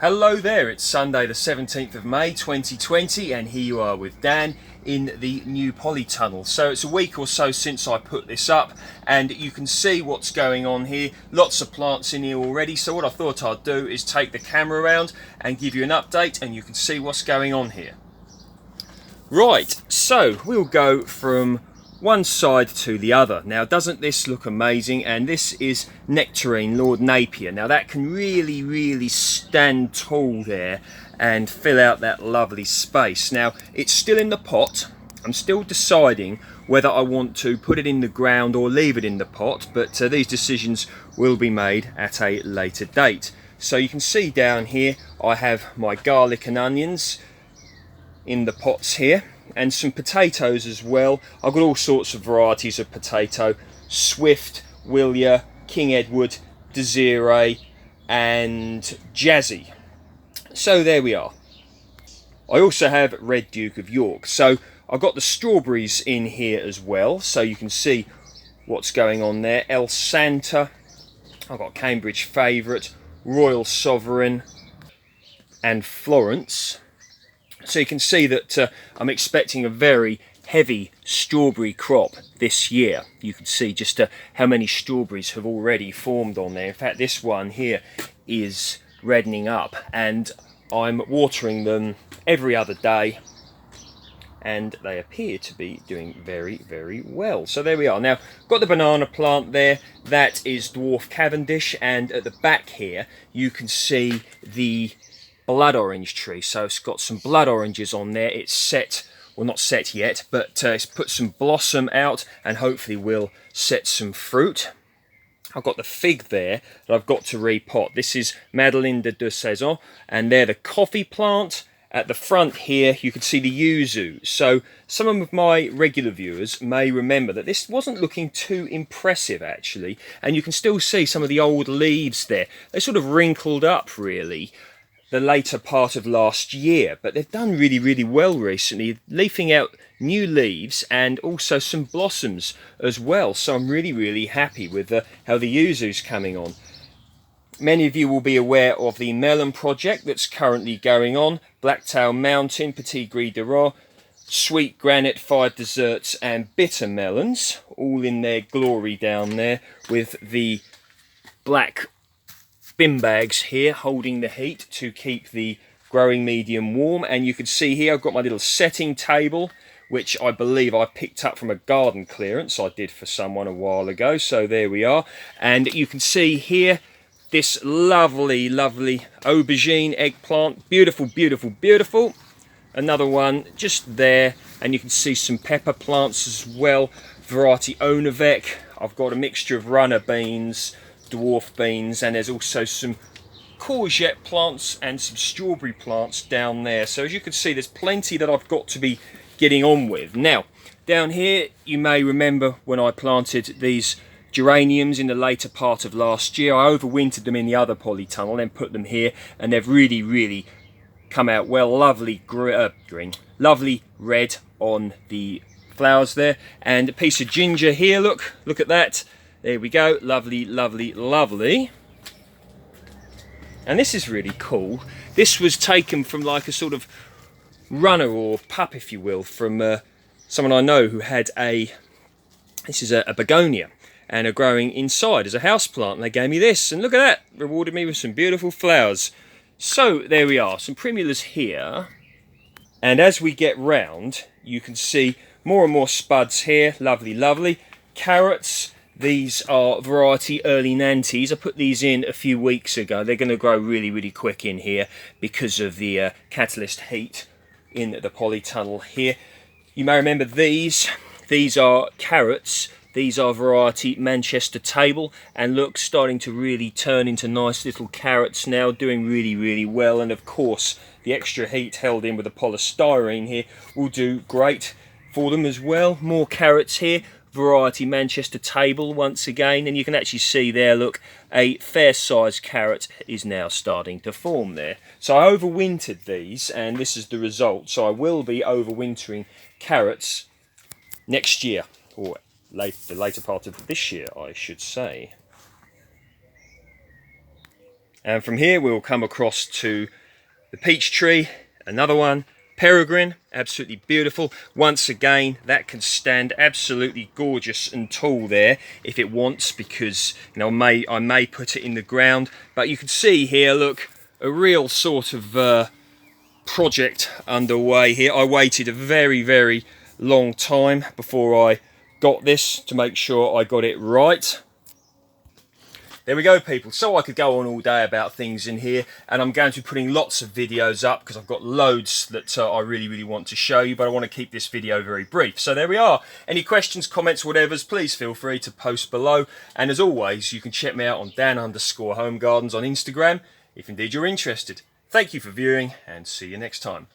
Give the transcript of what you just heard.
Hello there, it's Sunday the 17th of May 2020 and here you are with Dan in the new polytunnel. So it's a week or so since I put this up and you can see what's going on here. Lots of plants in here already, so what I thought I'd do is take the camera around and give you an update and you can see what's going on here. Right, so we'll go from one side to the other. Now, doesn't this look amazing? And this is Nectarine, Lord Napier. Now that can really stand tall there and fill out that lovely space. Now it's still in the pot. I'm still deciding whether I want to put it in the ground or leave it in the pot, but these decisions will be made at a later date. So you can see down here I have my garlic and onions in the pots here, and some potatoes as well. I've got all sorts of varieties of potato: Swift, Willier, King Edward, Desiree and Jazzy. So there we are. I also have Red Duke of York. So I've got the strawberries in here as well, so you can see what's going on there. El Santa, I've got Cambridge Favourite, Royal Sovereign and Florence. So you can see that I'm expecting a very heavy strawberry crop this year. You can see just how many strawberries have already formed on there. In fact, this one here is reddening up and I'm watering them every other day and they appear to be doing very well. So there we are. Now, got the banana plant there. That is dwarf Cavendish, and at the back here you can see the blood orange tree. So it's got some blood oranges on there. It's set, well, not set yet, but it's put some blossom out and hopefully will set some fruit. I've got the fig there that I've got to repot. This is Madeleine de Saison, and they're the coffee plant. At the front here you can see the yuzu. So some of my regular viewers may remember that this wasn't looking too impressive actually, and you can still see some of the old leaves there. They sort of wrinkled up really the later part of last year, but they've done really well recently, leafing out new leaves and also some blossoms as well. So I'm really happy with how the yuzu's coming on. Many of you will be aware of the Melon project that's currently going on. Blacktail Mountain, Petit Gris de Ros, Sweet Granite, Five Desserts and Bitter Melons, all in their glory down there with the black bin bags here holding the heat to keep the growing medium warm. And you can see here I've got my little setting table, which I believe I picked up from a garden clearance I did for someone a while ago. So there we are. And you can see here this lovely aubergine eggplant. Beautiful. Another one just there, and you can see some pepper plants as well. Variety Onavec. I've got a mixture of runner beans, dwarf beans, and there's also some courgette plants and some strawberry plants down there. So as you can see, there's plenty that I've got to be getting on with. Now, down here, you may remember when I planted these geraniums in the later part of last year. I overwintered them in the other polytunnel, then put them here, and they've really come out well. Lovely green, lovely red on the flowers there, and a piece of ginger here. Look at that. There we go. Lovely. And this is really cool. This was taken from like a sort of runner or pup, if you will, from someone I know who had this is a begonia and are growing inside as a house plant, and they gave me this, and look at that, rewarded me with some beautiful flowers. So there we are, some primulas here, and as we get round you can see more and more spuds here. Lovely. Carrots, these are variety Early Nantes. I put these in a few weeks ago. They're going to grow really quick in here because of the catalyst heat in the polytunnel here. You may remember these are carrots. These are variety Manchester Table, and look, starting to really turn into nice little carrots now, doing really well. And of course the extra heat held in with the polystyrene here will do great for them as well. More carrots here, variety Manchester Table once again, and you can actually see there, look, a fair sized carrot is now starting to form there. So I overwintered these and this is the result. So I will be overwintering carrots next year, or the later part of this year I should say. And from here we'll come across to the peach tree, another one, Peregrin, absolutely beautiful. Once again, that can stand absolutely gorgeous and tall there if it wants, because I may put it in the ground. But you can see here, look, a real sort of project underway here. I waited a very long time before I got this to make sure I got it right. There we go, people. So I could go on all day about things in here, and I'm going to be putting lots of videos up because I've got loads that I really want to show you, but I want to keep this video very brief. So there we are. Any questions, comments, whatevers, please feel free to post below. And as always, you can check me out on Dan_Home Gardens on Instagram if indeed you're interested. Thank you for viewing, and see you next time.